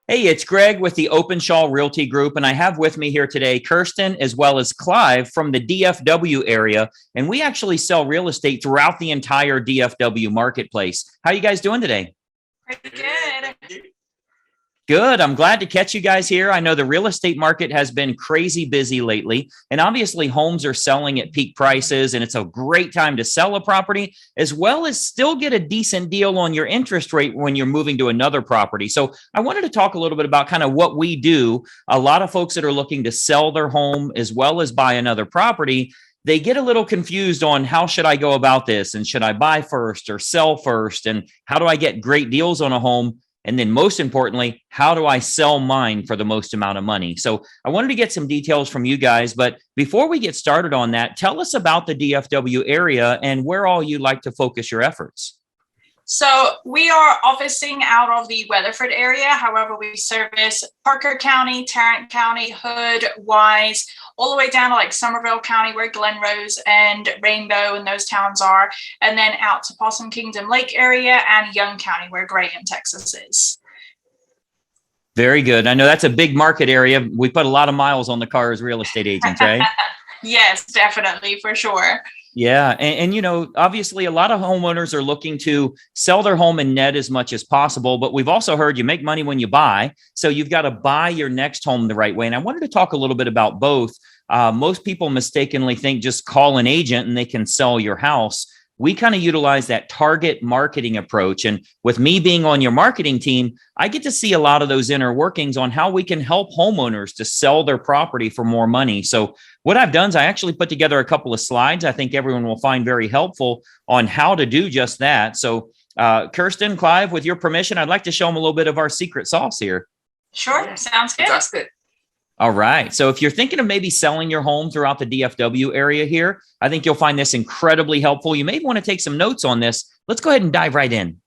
Hey, it's Greg with the Openshaw Realty Group, and I have with me here today Kirstine as well as Clive from the DFW area, and we actually sell real estate throughout the entire DFW marketplace. How are you guys doing today? Pretty good. Good. I'm glad to catch you guys here. I know the real estate market has been crazy busy lately, and obviously homes are selling at peak prices, and it's a great time to sell a property as well as still get a decent deal on your interest rate when you're moving to another property. So I wanted to talk a little bit about kind of what we do. A lot of folks that are looking to sell their home as well as buy another property, they get a little confused on how should I go about this, and should I buy first or sell first, and how do I get great deals on a home? And then most importantly, how do I sell mine for the most amount of money? So I wanted to get some details from you guys. But before we get started on that, tell us about the DFW area and where all you like to focus your efforts. So we are officing out of the Weatherford area. However, we service Parker County, Tarrant County, Hood, Wise, all the way down to like Somerville County, where Glen Rose and Rainbow and those towns are, and then out to Possum Kingdom Lake area and Young County, where Graham, Texas is. Very good. I know that's a big market area. We put a lot of miles on the car as real estate agents, right? Yes, definitely, for sure. Yeah. And, you know, obviously a lot of homeowners are looking to sell their home and net as much as possible. But we've also heard you make money when you buy. So you've got to buy your next home the right way. And I wanted to talk a little bit about both. Most people mistakenly think just call an agent and they can sell your house. We kind of utilize that target marketing approach. And with me being on your marketing team, I get to see a lot of those inner workings on how we can help homeowners to sell their property for more money. So what I've done is I actually put together a couple of slides I think everyone will find very helpful on how to do just that. So Kirstine, Clive, with your permission, I'd like to show them a little bit of our secret sauce here. Sure, sounds good. Fantastic. All right. So if you're thinking of maybe selling your home throughout the DFW area here, I think you'll find this incredibly helpful. You may want to take some notes on this. Let's go ahead and dive right in.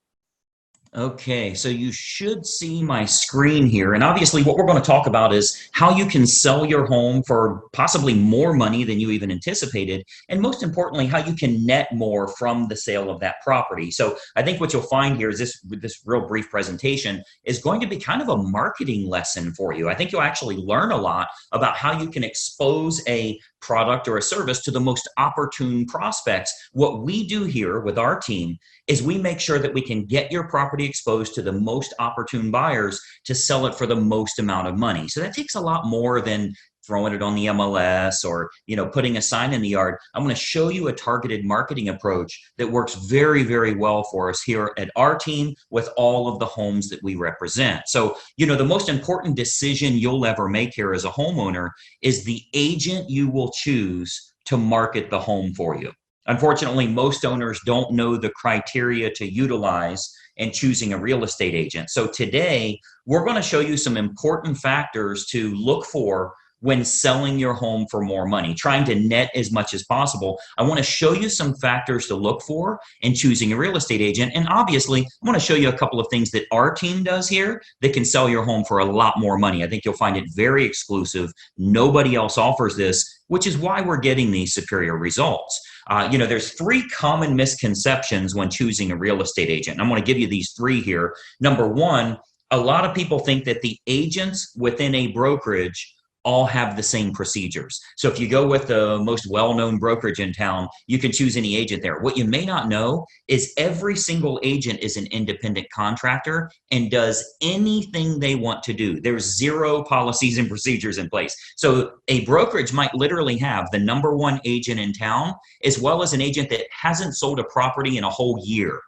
Okay, so you should see my screen here. And obviously what we're going to talk about is how you can sell your home for possibly more money than you even anticipated. And most importantly, how you can net more from the sale of that property. So I think what you'll find here is this real brief presentation is going to be kind of a marketing lesson for you. I think you'll actually learn a lot about how you can expose a product or a service to the most opportune prospects. What we do here with our team is we make sure that we can get your property exposed to the most opportune buyers to sell it for the most amount of money. So that takes a lot more than throwing it on the MLS or, putting a sign in the yard. I'm going to show you a targeted marketing approach that works very, very well for us here at our team with all of the homes that we represent. So, the most important decision you'll ever make here as a homeowner is the agent you will choose to market the home for you. Unfortunately, most owners don't know the criteria to utilize in choosing a real estate agent. So today, we're going to show you some important factors to look for when selling your home for more money, trying to net as much as possible. I want to show you some factors to look for in choosing a real estate agent. And obviously, I want to show you a couple of things that our team does here that can sell your home for a lot more money. I think you'll find it very exclusive. Nobody else offers this, which is why we're getting these superior results. There's three common misconceptions when choosing a real estate agent. I'm going to give you these three here. Number one, a lot of people think that the agents within a brokerage all have the same procedures. So if you go with the most well-known brokerage in town, you can choose any agent there. What you may not know is every single agent is an independent contractor and does anything they want to do. There's zero policies and procedures in place. So a brokerage might literally have the number one agent in town, as well as an agent that hasn't sold a property in a whole year.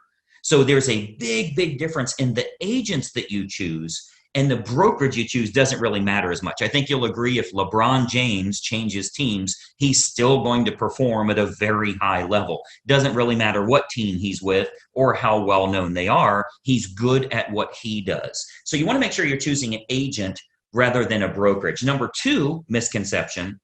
So there's a big, big difference in the agents that you choose. And the brokerage you choose doesn't really matter as much. I think you'll agree if LeBron James changes teams, he's still going to perform at a very high level. Doesn't really matter what team he's with or how well known they are. He's good at what he does. So you want to make sure you're choosing an agent rather than a brokerage. Number two misconception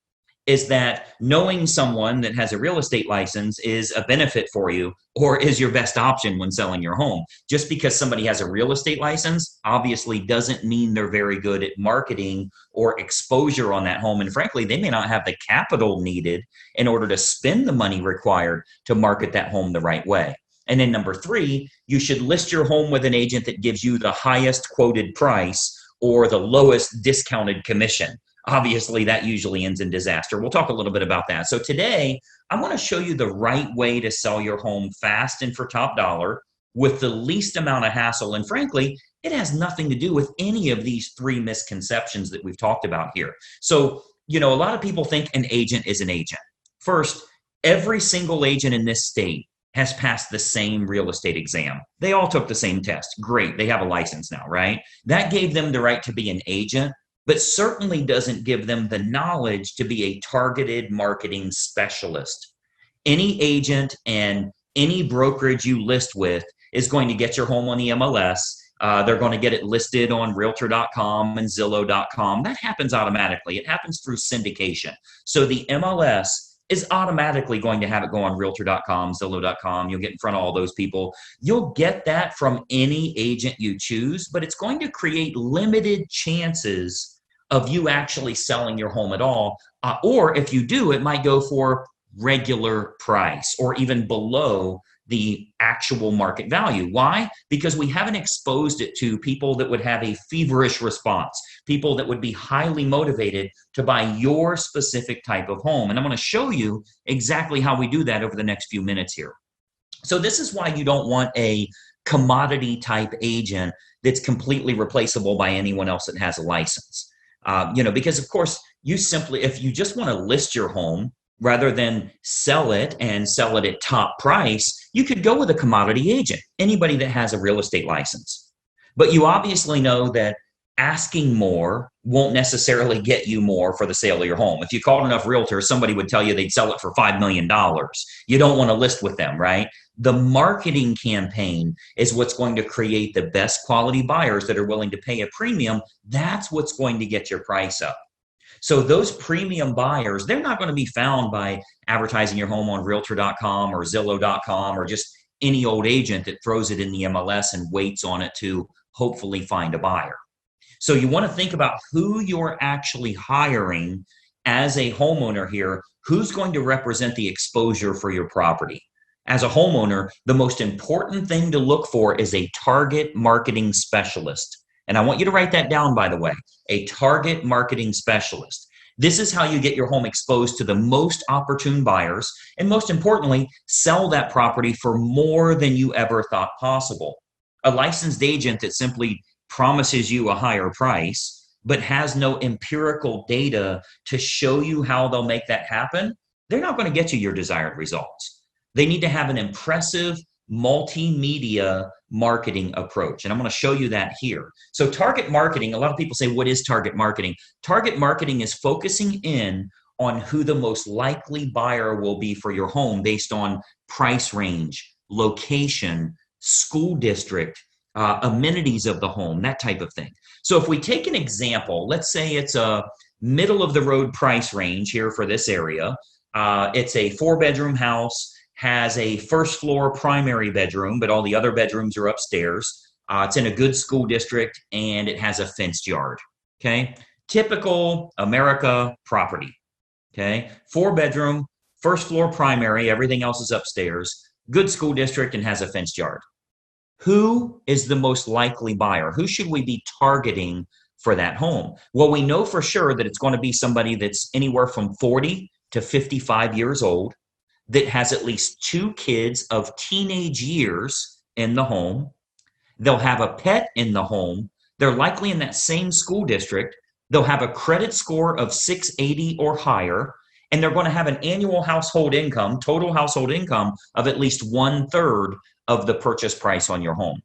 is that knowing someone that has a real estate license is a benefit for you or is your best option when selling your home. Just because somebody has a real estate license obviously doesn't mean they're very good at marketing or exposure on that home. And frankly, they may not have the capital needed in order to spend the money required to market that home the right way. And then number three, you should list your home with an agent that gives you the highest quoted price or the lowest discounted commission. Obviously, that usually ends in disaster. We'll talk a little bit about that. So today, I'm going to show you the right way to sell your home fast and for top dollar with the least amount of hassle. And frankly, it has nothing to do with any of these three misconceptions that we've talked about here. So, a lot of people think an agent is an agent. First, every single agent in this state has passed the same real estate exam. They all took the same test. Great. They have a license now, right? That gave them the right to be an agent, but certainly doesn't give them the knowledge to be a targeted marketing specialist. Any agent and any brokerage you list with is going to get your home on the MLS. They're going to get it listed on Realtor.com and Zillow.com. That happens automatically. It happens through syndication. So the MLS is automatically going to have it go on Realtor.com, Zillow.com. You'll get in front of all those people. You'll get that from any agent you choose, but it's going to create limited chances of you actually selling your home at all. Or if you do, it might go for regular price or even below the actual market value. Why? Because we haven't exposed it to people that would have a feverish response, people that would be highly motivated to buy your specific type of home. And I'm going to show you exactly how we do that over the next few minutes here. So this is why you don't want a commodity type agent that's completely replaceable by anyone else that has a license. Because of course, if you just want to list your home rather than sell it and sell it at top price, you could go with a commodity agent, anybody that has a real estate license. But you obviously know that asking more won't necessarily get you more for the sale of your home. If you called enough realtors, somebody would tell you they'd sell it for $5 million. You don't want to list with them, right? The marketing campaign is what's going to create the best quality buyers that are willing to pay a premium. That's what's going to get your price up. So those premium buyers, they're not going to be found by advertising your home on Realtor.com or Zillow.com or just any old agent that throws it in the MLS and waits on it to hopefully find a buyer. So you want to think about who you're actually hiring as a homeowner here, who's going to represent the exposure for your property. As a homeowner, the most important thing to look for is a target marketing specialist. And I want you to write that down, by the way, a target marketing specialist. This is how you get your home exposed to the most opportune buyers, and most importantly, sell that property for more than you ever thought possible. A licensed agent that simply promises you a higher price, but has no empirical data to show you how they'll make that happen, they're not going to get you your desired results. They need to have an impressive multimedia marketing approach. And I'm going to show you that here. So target marketing, a lot of people say, what is target marketing? Target marketing is focusing in on who the most likely buyer will be for your home based on price range, location, school district, amenities of the home, that type of thing. So if we take an example, let's say it's a middle of the road price range here for this area. It's a 4-bedroom house, has a first floor primary bedroom, but all the other bedrooms are upstairs. It's in a good school district and it has a fenced yard. Okay. Typical America property. Okay. 4-bedroom, first floor primary, everything else is upstairs, good school district and has a fenced yard. Who is the most likely buyer? Who should we be targeting for that home? Well, we know for sure that it's going to be somebody that's anywhere from 40 to 55 years old, that has at least 2 kids of teenage years in the home. They'll have a pet in the home. They're likely in that same school district. They'll have a credit score of 680 or higher, and they're going to have an annual household income, total household income of at least 1/3 of the purchase price on your home.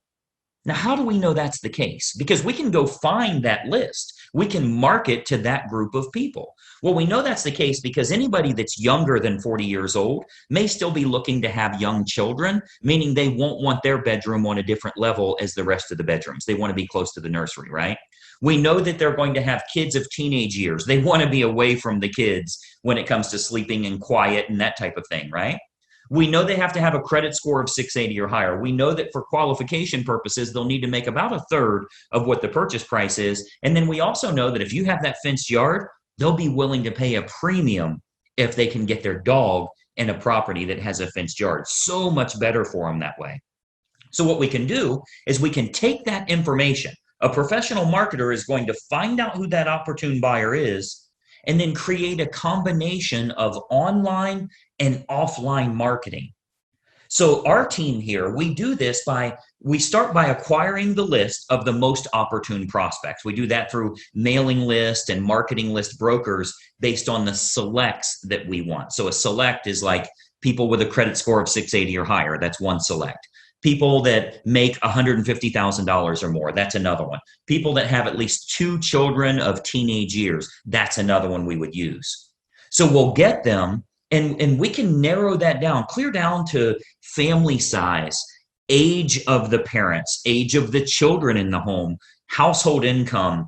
Now, how do we know that's the case? Because we can go find that list. We can market to that group of people. Well, we know that's the case because anybody that's younger than 40 years old may still be looking to have young children, meaning they won't want their bedroom on a different level as the rest of the bedrooms. They want to be close to the nursery, right? We know that they're going to have kids of teenage years. They want to be away from the kids when it comes to sleeping and quiet and that type of thing, right? We know they have to have a credit score of 680 or higher. We know that for qualification purposes, they'll need to make about 1/3 of what the purchase price is. And then we also know that if you have that fenced yard, they'll be willing to pay a premium if they can get their dog in a property that has a fenced yard. So much better for them that way. So what we can do is we can take that information A professional marketer is going to find out who that opportune buyer is and then create a combination of online and offline marketing. So our team here, we do this we start by acquiring the list of the most opportune prospects. We do that through mailing list and marketing list brokers based on the selects that we want. So a select is like people with a credit score of 680 or higher. That's one select. People that make $150,000 or more, that's another one. People that have at least 2 children of teenage years, that's another one we would use. So we'll get them, and we can narrow that down, clear down to family size, age of the parents, age of the children in the home, household income,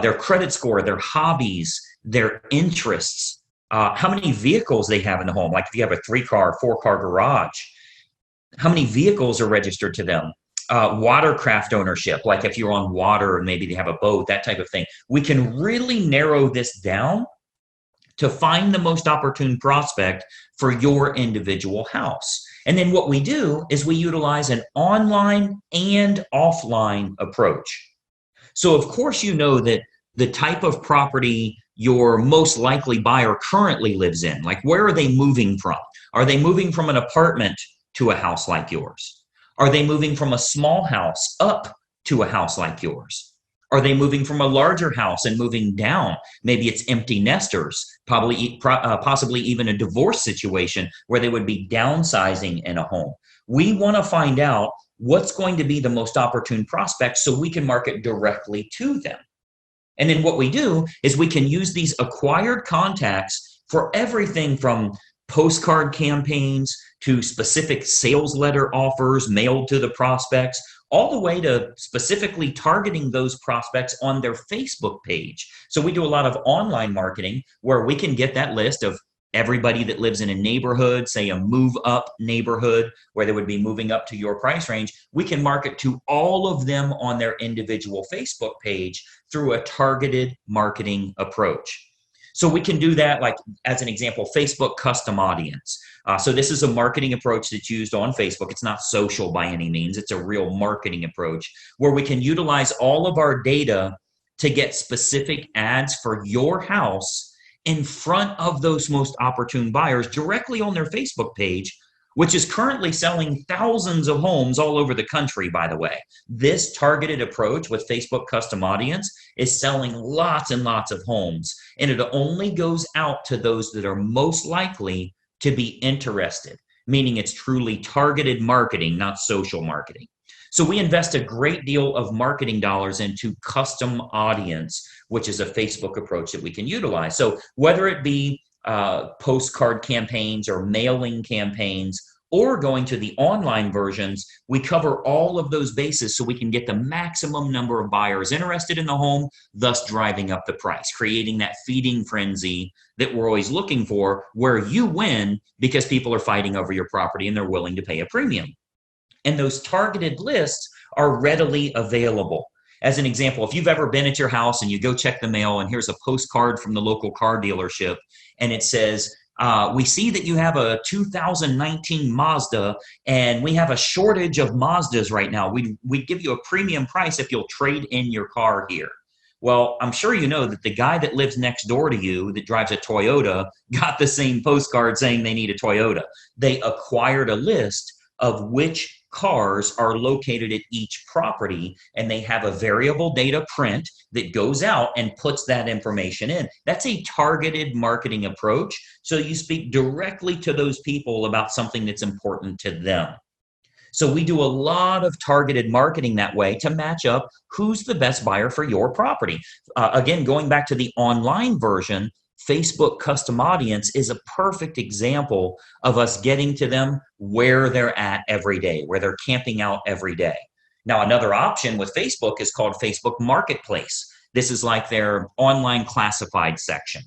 their credit score, their hobbies, their interests, how many vehicles they have in the home. Like if you have a 3-car, 4-car garage, how many vehicles are registered to them? Watercraft ownership, like if you're on water and maybe they have a boat, that type of thing. We can really narrow this down to find the most opportune prospect for your individual house. And then what we do is we utilize an online and offline approach. So of course, you know that the type of property your most likely buyer currently lives in, like where are they moving from? Are they moving from an apartment to a house like yours? Are they moving from a small house up to a house like yours? Are they moving from a larger house and moving down? Maybe it's empty nesters, possibly even a divorce situation where they would be downsizing in a home. We want to find out what's going to be the most opportune prospect so we can market directly to them. And then what we do is we can use these acquired contacts for everything from postcard campaigns to specific sales letter offers mailed to the prospects, all the way to specifically targeting those prospects on their Facebook page. So we do a lot of online marketing where we can get that list of everybody that lives in a neighborhood, say a move up neighborhood where they would be moving up to your price range. We can market to all of them on their individual Facebook page through a targeted marketing approach. So we can do that, like as an example, Facebook custom audience. So this is a marketing approach that's used on Facebook. It's not social by any means. It's a real marketing approach where we can utilize all of our data to get specific ads for your house in front of those most opportune buyers directly on their Facebook page, which is currently selling thousands of homes all over the country, by the way. This targeted approach with Facebook custom audience is selling lots and lots of homes, and it only goes out to those that are most likely to be interested, meaning it's truly targeted marketing, not social marketing. So we invest a great deal of marketing dollars into custom audience, which is a Facebook approach that we can utilize. So whether it be postcard campaigns or mailing campaigns or going to the online versions, we cover all of those bases so we can get the maximum number of buyers interested in the home, thus driving up the price, creating that feeding frenzy that we're always looking for, where you win because people are fighting over your property and they're willing to pay a premium. And those targeted lists are readily available. As an example, if you've ever been at your house and you go check the mail and here's a postcard from the local car dealership and it says, we see that you have a 2019 Mazda and we have a shortage of Mazdas right now. We'd give you a premium price if you'll trade in your car here. Well, I'm sure you know that the guy that lives next door to you that drives a Toyota got the same postcard saying they need a Toyota. They acquired a list of which cars are located at each property, and they have a variable data print that goes out and puts that information in. That's a targeted marketing approach. So you speak directly to those people about something that's important to them. So we do a lot of targeted marketing that way to match up who's the best buyer for your property. Again, going back to the online version, Facebook custom audience is a perfect example of us getting to them where they're at every day, where they're camping out every day. Now, another option with Facebook is called Facebook Marketplace. This is like their online classified section.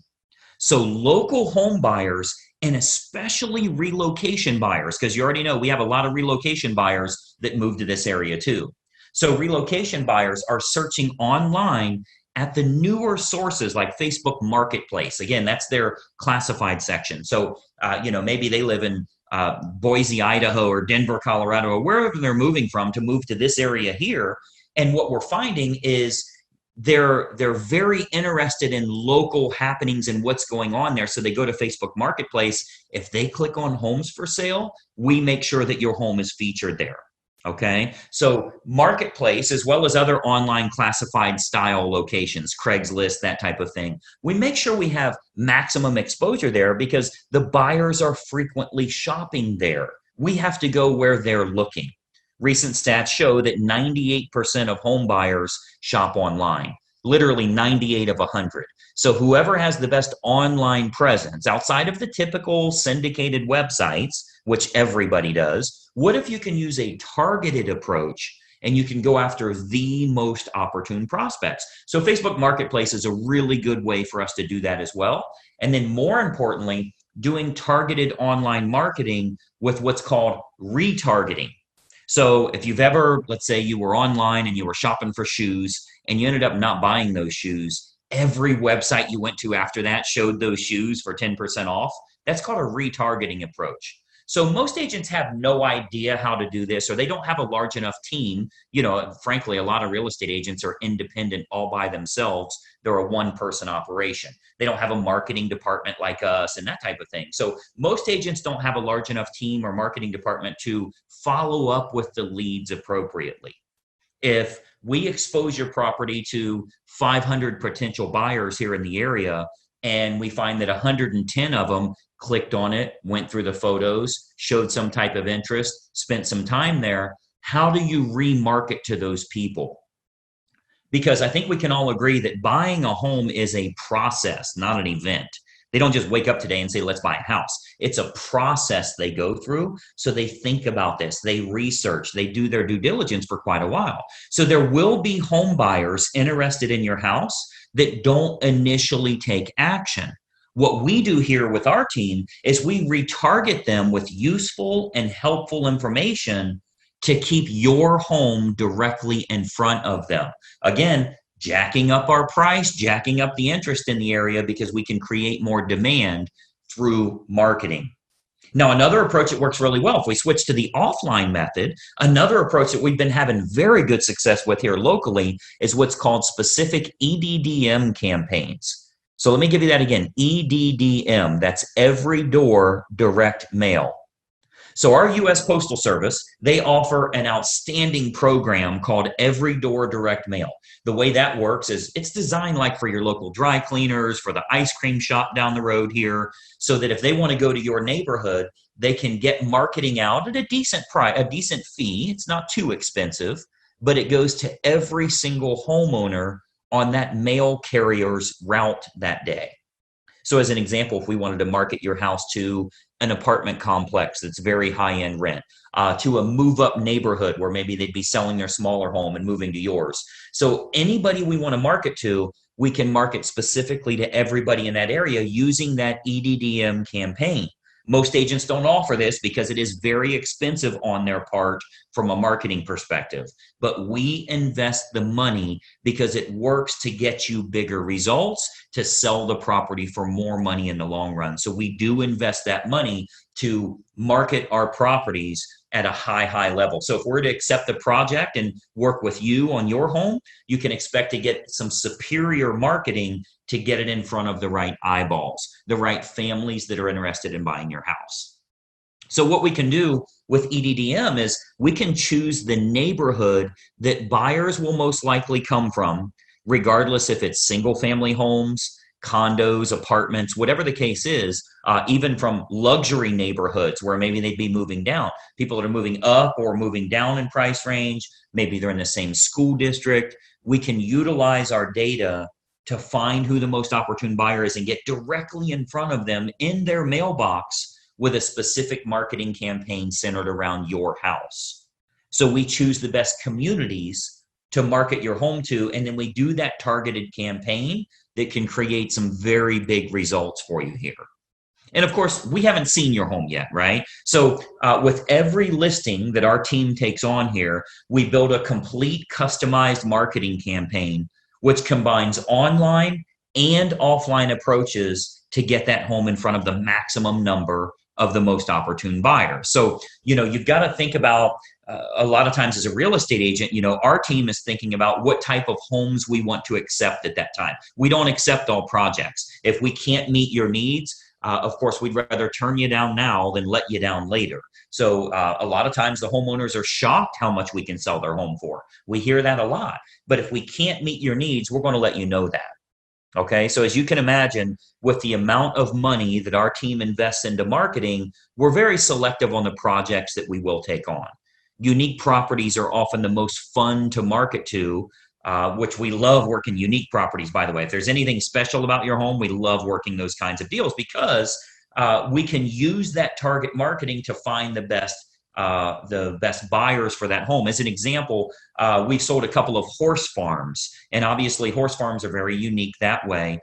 So local home buyers and especially relocation buyers, because you already know we have a lot of relocation buyers that move to this area too. So relocation buyers are searching online at the newer sources like Facebook Marketplace. Again, that's their classified section. So, maybe they live in Boise, Idaho, or Denver, Colorado, or wherever they're moving from to move to this area here. And what we're finding is they're very interested in local happenings and what's going on there. So they go to Facebook Marketplace. If they click on homes for sale, we make sure that your home is featured there. Okay, so Marketplace, as well as other online classified style locations, Craigslist, that type of thing, we make sure we have maximum exposure there because the buyers are frequently shopping there. We have to go where they're looking. Recent stats show that 98% of home buyers shop online, literally 98 of 100. So whoever has the best online presence outside of the typical syndicated websites, which everybody does, what if you can use a targeted approach and you can go after the most opportune prospects? So Facebook Marketplace is a really good way for us to do that as well. And then more importantly, doing targeted online marketing with what's called retargeting. So if you've ever, let's say you were online and you were shopping for shoes and you ended up not buying those shoes, every website you went to after that showed those shoes for 10% off. That's called a retargeting approach. So most agents have no idea how to do this, or they don't have a large enough team. You know, frankly, a lot of real estate agents are independent all by themselves. They're a one-person operation. They don't have a marketing department like us and that type of thing. So most agents don't have a large enough team or marketing department to follow up with the leads appropriately. If we expose your property to 500 potential buyers here in the area, and we find that 110 of them clicked on it, went through the photos, showed some type of interest, spent some time there, how do you remarket to those people? Because I think we can all agree that buying a home is a process, not an event. They don't just wake up today and say, let's buy a house. It's a process they go through. So they think about this, they research, they do their due diligence for quite a while. So there will be home buyers interested in your house that don't initially take action. What we do here with our team is we retarget them with useful and helpful information to keep your home directly in front of them. Again, jacking up our price, jacking up the interest in the area because we can create more demand through marketing. Now, another approach that works really well, if we switch to the offline method, another approach that we've been having very good success with here locally is what's called specific EDDM campaigns. So let me give you that again, EDDM, that's every door direct mail. So our U.S. Postal Service, they offer an outstanding program called Every Door Direct Mail. The way that works is it's designed like for your local dry cleaners, for the ice cream shop down the road here, so that if they want to go to your neighborhood, they can get marketing out at a decent price, a decent fee. It's not too expensive, but it goes to every single homeowner on that mail carrier's route that day. So as an example, if we wanted to market your house to an apartment complex that's very high-end rent, to a move-up neighborhood where maybe they'd be selling their smaller home and moving to yours. So anybody we want to market to, we can market specifically to everybody in that area using that EDDM campaign. Most agents don't offer this because it is very expensive on their part from a marketing perspective. But we invest the money because it works to get you bigger results, to sell the property for more money in the long run. So we do invest that money to market our properties at a high level. So if we're to accept the project and work with you on your home, you can expect to get some superior marketing to get it in front of the right eyeballs, the right families that are interested in buying your house. So what we can do with EDDM is we can choose the neighborhood that buyers will most likely come from, regardless if it's single family homes, condos, apartments, whatever the case is, even from luxury neighborhoods where maybe they'd be moving down. People that are moving up or moving down in price range, maybe they're in the same school district. We can utilize our data to find who the most opportune buyer is and get directly in front of them in their mailbox with a specific marketing campaign centered around your house. So we choose the best communities to market your home to, and then we do that targeted campaign that can create some very big results for you here. And of course, we haven't seen your home yet, right? So with every listing that our team takes on here, we build a complete customized marketing campaign which combines online and offline approaches to get that home in front of the maximum number of the most opportune buyer. So, you've got to think about a lot of times as a real estate agent, our team is thinking about what type of homes we want to accept at that time. We don't accept all projects. If we can't meet your needs, of course, we'd rather turn you down now than let you down later. So a lot of times the homeowners are shocked how much we can sell their home for. We hear that a lot. But if we can't meet your needs, we're going to let you know that. Okay, so as you can imagine, with the amount of money that our team invests into marketing, we're very selective on the projects that we will take on. Unique properties are often the most fun to market to, which we love working unique properties, by the way. If there's anything special about your home, we love working those kinds of deals because we can use that target marketing to find the best buyers for that home. As an example, we've sold a couple of horse farms, and obviously horse farms are very unique that way.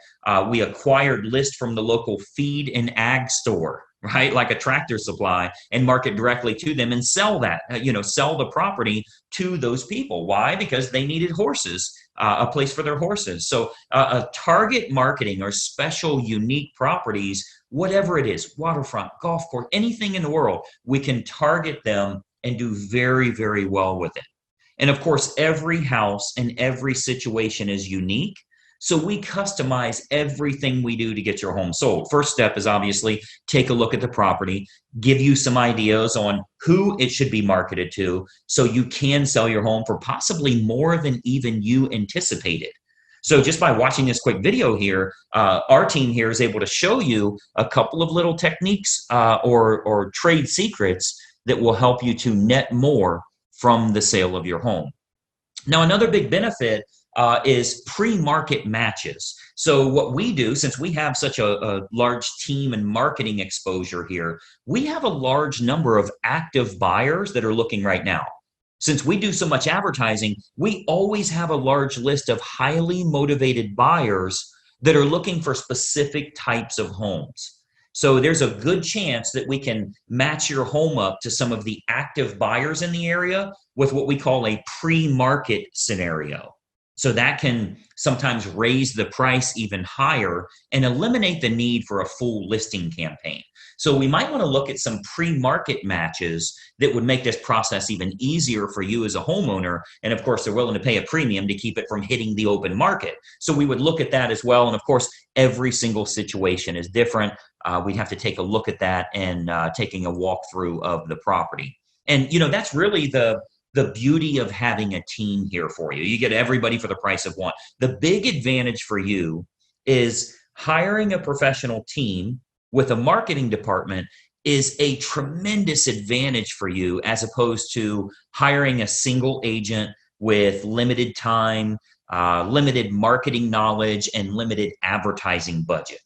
We acquired lists from the local feed and ag store, right? Like a Tractor Supply, and market directly to them and sell that, sell the property to those people. Why? Because they needed horses, a place for their horses. So a target marketing or special unique properties, whatever it is, waterfront, golf course, anything in the world, we can target them and do very, very well with it. And of course, every house and every situation is unique. So we customize everything we do to get your home sold. First step is obviously take a look at the property, give you some ideas on who it should be marketed to so you can sell your home for possibly more than even you anticipated. So just by watching this quick video here, our team here is able to show you a couple of little techniques or trade secrets that will help you to net more from the sale of your home. Now, another big benefit is pre-market matches. So what we do, since we have such a large team and marketing exposure here, we have a large number of active buyers that are looking right now. Since we do so much advertising, we always have a large list of highly motivated buyers that are looking for specific types of homes. So there's a good chance that we can match your home up to some of the active buyers in the area with what we call a pre-market scenario. So that can sometimes raise the price even higher and eliminate the need for a full listing campaign. So we might want to look at some pre-market matches that would make this process even easier for you as a homeowner. And of course, they're willing to pay a premium to keep it from hitting the open market. So we would look at that as well. And of course, every single situation is different. We'd have to take a look at that and taking a walkthrough of the property. And, that's really the beauty of having a team here for you. You get everybody for the price of one. The big advantage for you is hiring a professional team with a marketing department is a tremendous advantage for you as opposed to hiring a single agent with limited time, limited marketing knowledge, and limited advertising budget.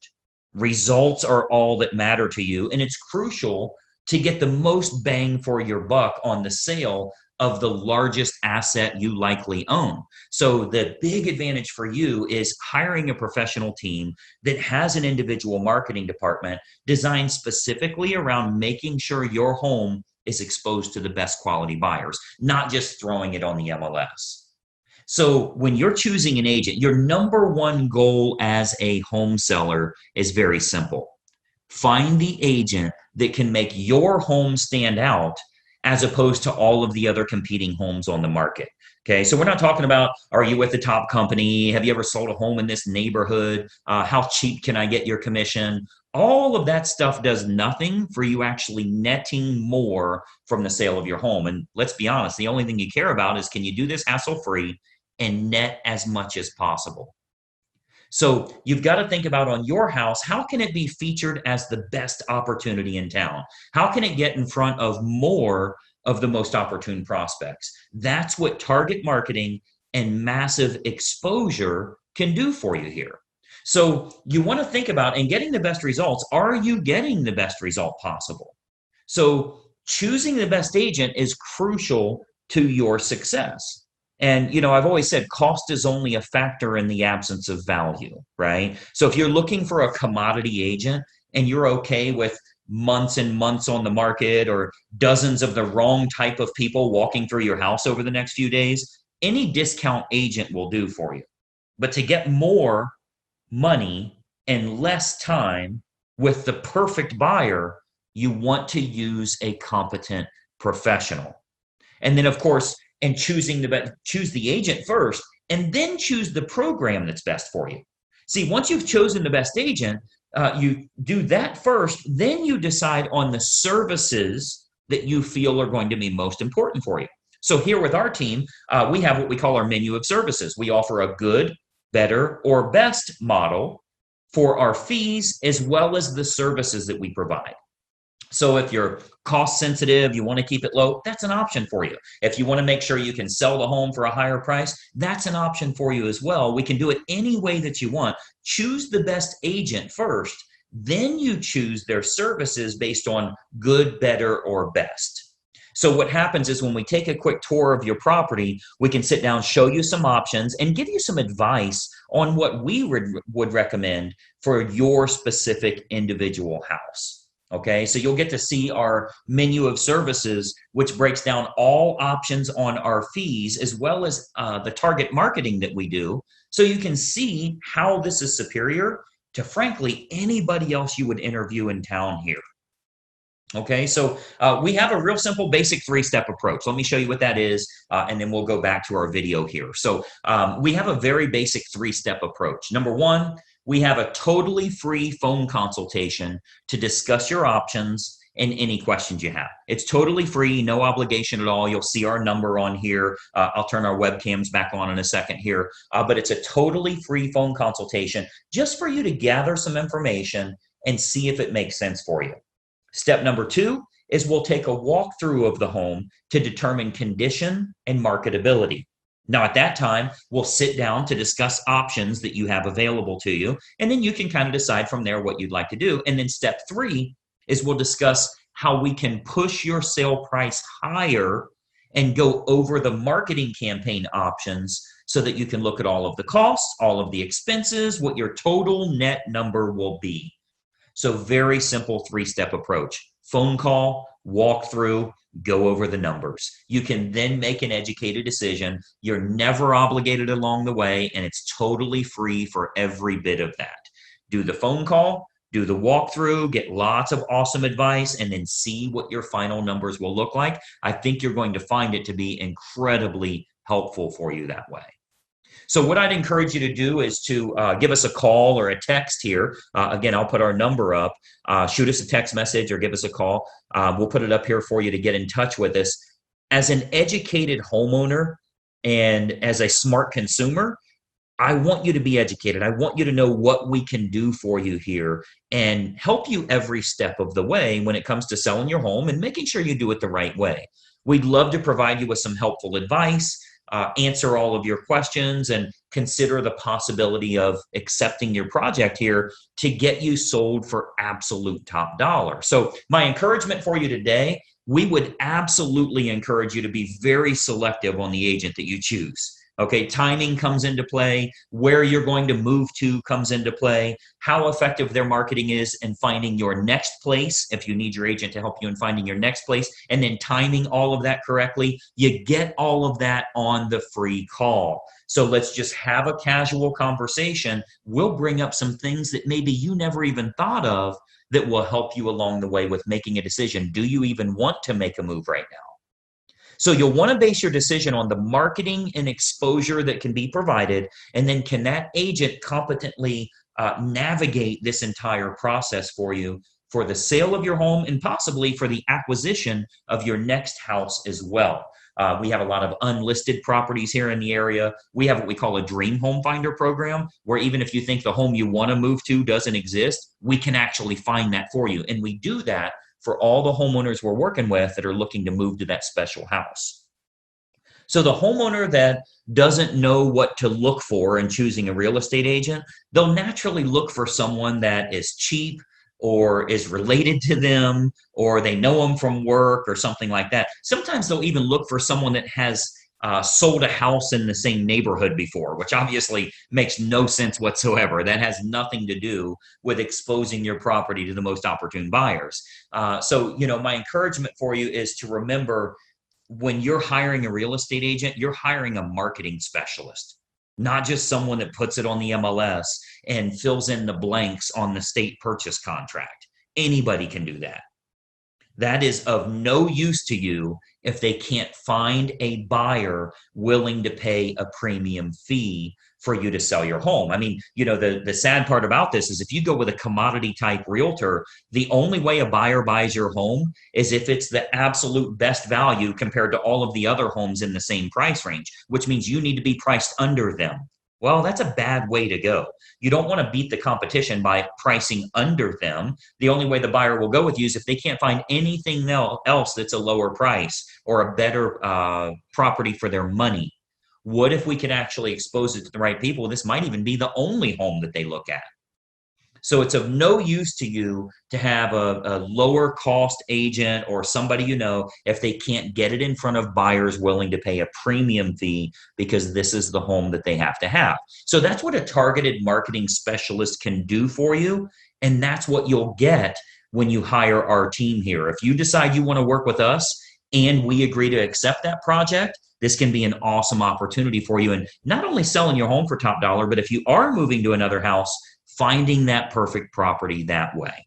Results are all that matter to you, and it's crucial to get the most bang for your buck on the sale of the largest asset you likely own. So the big advantage for you is hiring a professional team that has an individual marketing department designed specifically around making sure your home is exposed to the best quality buyers, not just throwing it on the MLS. So when you're choosing an agent, your number one goal as a home seller is very simple. Find the agent that can make your home stand out as opposed to all of the other competing homes on the market. Okay, so we're not talking about, are you with the top company? Have you ever sold a home in this neighborhood? How cheap can I get your commission? All of that stuff does nothing for you actually netting more from the sale of your home. And let's be honest, the only thing you care about is, can you do this hassle-free and net as much as possible? So you've got to think about, on your house, how can it be featured as the best opportunity in town? How can it get in front of more of the most opportune prospects? That's what target marketing and massive exposure can do for you here. So you want to think about, in getting the best results, are you getting the best result possible? So choosing the best agent is crucial to your success. And, I've always said cost is only a factor in the absence of value, right? So if you're looking for a commodity agent and you're okay with months and months on the market or dozens of the wrong type of people walking through your house over the next few days, any discount agent will do for you. But to get more money and less time with the perfect buyer, you want to use a competent professional. And then, of course, and choose the agent first, and then choose the program that's best for you. See, once you've chosen the best agent, you do that first, then you decide on the services that you feel are going to be most important for you. So here with our team, we have what we call our menu of services. We offer a good, better, or best model for our fees as well as the services that we provide. So if you're cost sensitive, you want to keep it low, that's an option for you. If you want to make sure you can sell the home for a higher price, that's an option for you as well. We can do it any way that you want. Choose the best agent first, then you choose their services based on good, better, or best. So what happens is when we take a quick tour of your property, we can sit down, show you some options, and give you some advice on what we would recommend for your specific individual house. Okay, so you'll get to see our menu of services, which breaks down all options on our fees, as well as the target marketing that we do. So you can see how this is superior to, frankly, anybody else you would interview in town here. Okay, so we have a real simple basic three-step approach. Let me show you what that is, and then we'll go back to our video here. So we have a very basic three-step approach. Number one, we have a totally free phone consultation to discuss your options and any questions you have. It's totally free, no obligation at all. You'll see our number on here. I'll turn our webcams back on in a second here, but it's a totally free phone consultation just for you to gather some information and see if it makes sense for you. Step number two is we'll take a walkthrough of the home to determine condition and marketability. Now, at that time, we'll sit down to discuss options that you have available to you, and then you can kind of decide from there what you'd like to do. And then step three is we'll discuss how we can push your sale price higher and go over the marketing campaign options so that you can look at all of the costs, all of the expenses, what your total net number will be. So very simple three-step approach. Phone call, walk through, go over the numbers. You can then make an educated decision. You're never obligated along the way, and it's totally free for every bit of that. Do the phone call, do the walkthrough, get lots of awesome advice, and then see what your final numbers will look like. I think you're going to find it to be incredibly helpful for you that way. So what I'd encourage you to do is to give us a call or a text here. Again, I'll put our number up. Shoot us a text message or give us a call. We'll put it up here for you to get in touch with us. As an educated homeowner and as a smart consumer, I want you to be educated. I want you to know what we can do for you here and help you every step of the way when it comes to selling your home and making sure you do it the right way. We'd love to provide you with some helpful advice, answer all of your questions, and consider the possibility of accepting your project here to get you sold for absolute top dollar. So my encouragement for you today, we would absolutely encourage you to be very selective on the agent that you choose. Okay, timing comes into play, where you're going to move to comes into play, how effective their marketing is in finding your next place, if you need your agent to help you in finding your next place, and then timing all of that correctly. You get all of that on the free call. So let's just have a casual conversation. We'll bring up some things that maybe you never even thought of that will help you along the way with making a decision. Do you even want to make a move right now? So you'll want to base your decision on the marketing and exposure that can be provided, and then can that agent competently navigate this entire process for you for the sale of your home and possibly for the acquisition of your next house as well. We have a lot of unlisted properties here in the area. We have what we call a dream home finder program, where even if you think the home you want to move to doesn't exist, we can actually find that for you. And we do that for all the homeowners we're working with that are looking to move to that special house. So the homeowner that doesn't know what to look for in choosing a real estate agent, they'll naturally look for someone that is cheap or is related to them, or they know them from work or something like that. Sometimes they'll even look for someone that has sold a house in the same neighborhood before, which obviously makes no sense whatsoever. That has nothing to do with exposing your property to the most opportune buyers. So, my encouragement for you is to remember, when you're hiring a real estate agent, you're hiring a marketing specialist, not just someone that puts it on the MLS and fills in the blanks on the state purchase contract. Anybody can do that. That is of no use to you if they can't find a buyer willing to pay a premium fee for you to sell your home. I mean, the sad part about this is if you go with a commodity type realtor, the only way a buyer buys your home is if it's the absolute best value compared to all of the other homes in the same price range, which means you need to be priced under them. Well, that's a bad way to go. You don't want to beat the competition by pricing under them. The only way the buyer will go with you is if they can't find anything else that's a lower price or a better property for their money. What if we could actually expose it to the right people? This might even be the only home that they look at. So it's of no use to you to have a lower cost agent or somebody if they can't get it in front of buyers willing to pay a premium fee because this is the home that they have to have. So that's what a targeted marketing specialist can do for you. And that's what you'll get when you hire our team here. If you decide you want to work with us and we agree to accept that project, this can be an awesome opportunity for you. And not only selling your home for top dollar, but if you are moving to another house, finding that perfect property that way.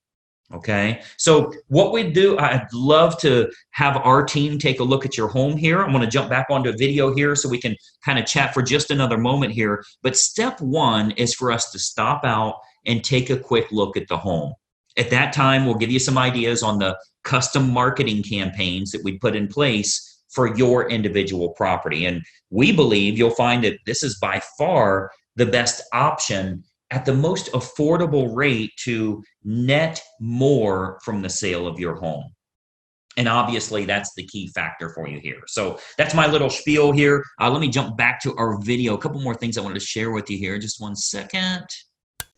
Okay. So what we do, I'd love to have our team take a look at your home here. I'm going to jump back onto a video here so we can kind of chat for just another moment here. But step one is for us to stop out and take a quick look at the home. At that time, we'll give you some ideas on the custom marketing campaigns that we put in place for your individual property. And we believe you'll find that this is by far the best option at the most affordable rate to net more from the sale of your home. And obviously, that's the key factor for you here. So that's my little spiel here. Let me jump back to our video. A couple more things I wanted to share with you here. Just one second.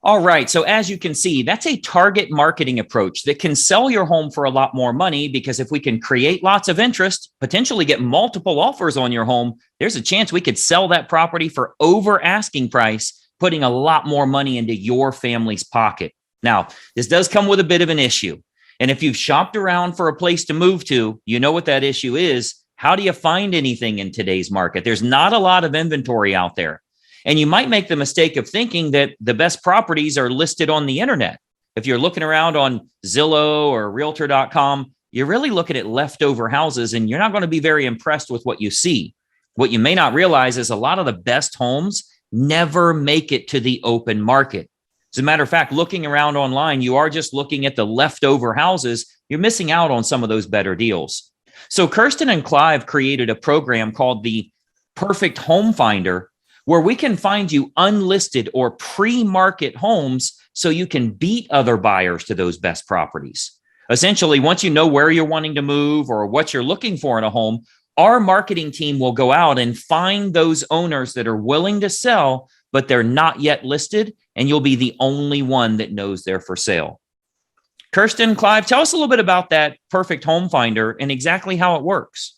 All right. So as you can see, that's a target marketing approach that can sell your home for a lot more money, because if we can create lots of interest, potentially get multiple offers on your home, there's a chance we could sell that property for over asking price, putting a lot more money into your family's pocket. Now, this does come with a bit of an issue. And if you've shopped around for a place to move to, you know what that issue is. How do you find anything in today's market? There's not a lot of inventory out there. And you might make the mistake of thinking that the best properties are listed on the internet. If you're looking around on Zillow or Realtor.com, you're really looking at leftover houses, and you're not going to be very impressed with what you see. What you may not realize is a lot of the best homes never make it to the open market. As a matter of fact, looking around online, you are just looking at the leftover houses. You're missing out on some of those better deals. So Kirstine and Clive created a program called the Perfect Home Finder, where we can find you unlisted or pre-market homes so you can beat other buyers to those best properties. Essentially, once you know where you're wanting to move or what you're looking for in a home, our marketing team will go out and find those owners that are willing to sell, but they're not yet listed, and you'll be the only one that knows they're for sale. Kirstine, Clive, tell us a little bit about that Perfect Home Finder and exactly how it works.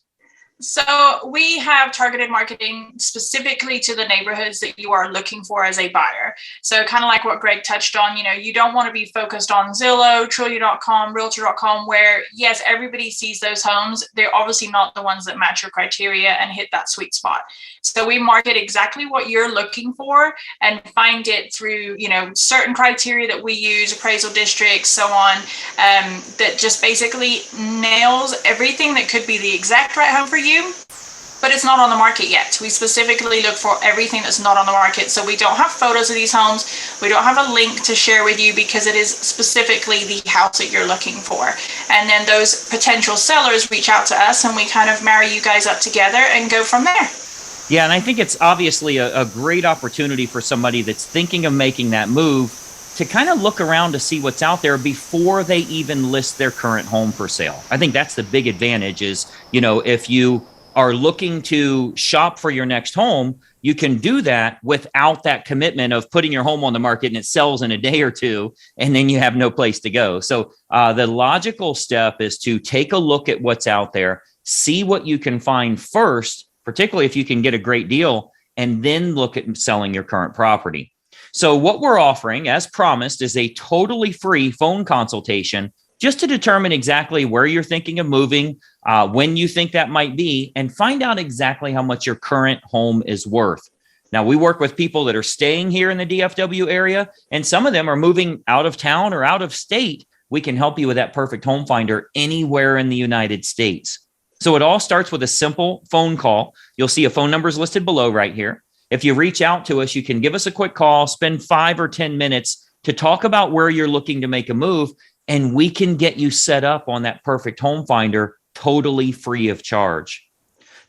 So we have targeted marketing specifically to the neighborhoods that you are looking for as a buyer. So kind of like what Greg touched on, you don't want to be focused on Zillow, Trulia.com, Realtor.com, where yes, everybody sees those homes. They're obviously not the ones that match your criteria and hit that sweet spot. So we market exactly what you're looking for and find it through, certain criteria that we use, appraisal districts, so on, that just basically nails everything that could be the exact right home for you, but it's not on the market yet. We specifically look for everything that's not on the market. So we don't have photos of these homes. We don't have a link to share with you because it is specifically the house that you're looking for. And then those potential sellers reach out to us and we kind of marry you guys up together and go from there. Yeah, and I think it's obviously a great opportunity for somebody that's thinking of making that move to kind of look around to see what's out there before they even list their current home for sale. I think that's the big advantage is, if you are looking to shop for your next home, you can do that without that commitment of putting your home on the market and it sells in a day or two, and then you have no place to go. So the logical step is to take a look at what's out there, see what you can find first, particularly if you can get a great deal, and then look at selling your current property. So what we're offering, as promised, is a totally free phone consultation just to determine exactly where you're thinking of moving, when you think that might be, and find out exactly how much your current home is worth. Now, we work with people that are staying here in the DFW area, and some of them are moving out of town or out of state we can help you with that perfect home finder anywhere in the United States. So it all starts with a simple phone call. You'll see a phone number is listed below right here. If you reach out to us, you can give us a quick call, spend 5 or 10 minutes to talk about where you're looking to make a move, and we can get you set up on that perfect home finder totally free of charge.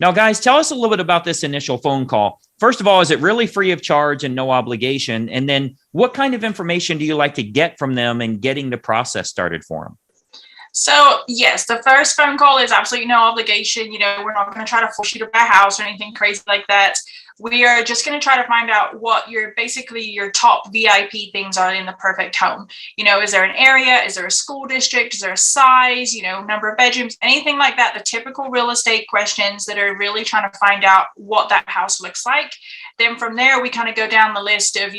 Now, guys, tell us a little bit about this initial phone call. First of all, is it really free of charge and no obligation? And then what kind of information do you like to get from them and getting the process started for them? So yes, the first phone call is absolutely no obligation. We're not going to try to force you to buy a house or anything crazy like that. We are just going to try to find out what your top VIP things are in the perfect home. Is there an area? Is there a school district? Is there a size? Number of bedrooms, anything like that. The typical real estate questions that are really trying to find out what that house looks like. Then from there, we kind of go down the list of,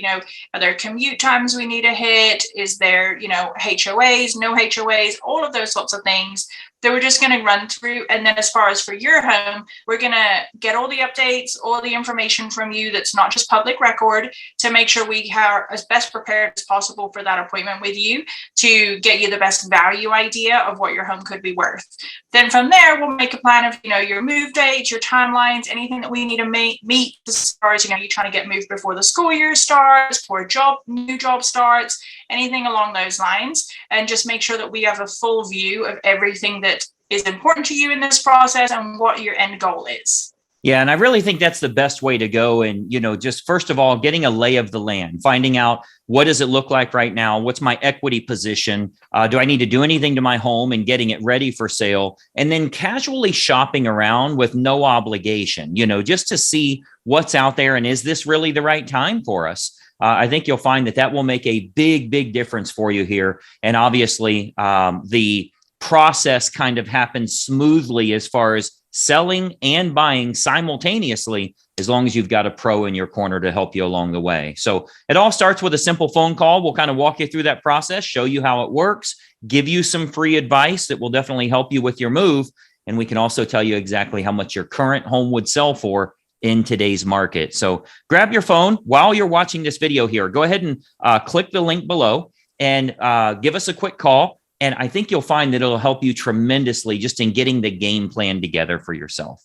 are there commute times we need to hit? Is there, HOAs, no HOAs, all of those sorts of things that we're just going to run through. And then as far as for your home, we're going to get all the updates, all the information from you that's not just public record, to make sure we are as best prepared as possible for that appointment with you to get you the best value idea of what your home could be worth. Then from there, we'll make a plan of, your move dates, your timelines, anything that we need to meet as far as, you trying to get moved before the school year starts, before new job starts, anything along those lines, and just make sure that we have a full view of everything that is important to you in this process and what your end goal is. Yeah, and I really think that's the best way to go. And, just first of all, getting a lay of the land, finding out what does it look like right now? What's my equity position? Do I need to do anything to my home and getting it ready for sale? And then casually shopping around with no obligation, just to see what's out there. And is this really the right time for us? I think you'll find that will make a big, big difference for you here. And obviously, the process kind of happens smoothly as far as selling and buying simultaneously, as long as you've got a pro in your corner to help you along the way. So it all starts with a simple phone call. We'll kind of walk you through that process, show you how it works, give you some free advice that will definitely help you with your move. And we can also tell you exactly how much your current home would sell for in today's market. So grab your phone while you're watching this video here. Go ahead and click the link below and give us a quick call. And I think you'll find that it'll help you tremendously just in getting the game plan together for yourself.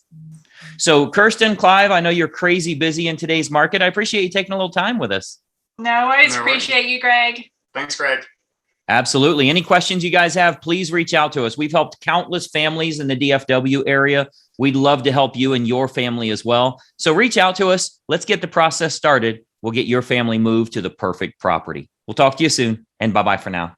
So Kirstine, Clive, I know you're crazy busy in today's market. I appreciate you taking a little time with us. No worries. Appreciate you, Greg. Thanks, Greg. Absolutely. Any questions you guys have, please reach out to us. We've helped countless families in the DFW area. We'd love to help you and your family as well. So reach out to us. Let's get the process started. We'll get your family moved to the perfect property. We'll talk to you soon, and bye-bye for now.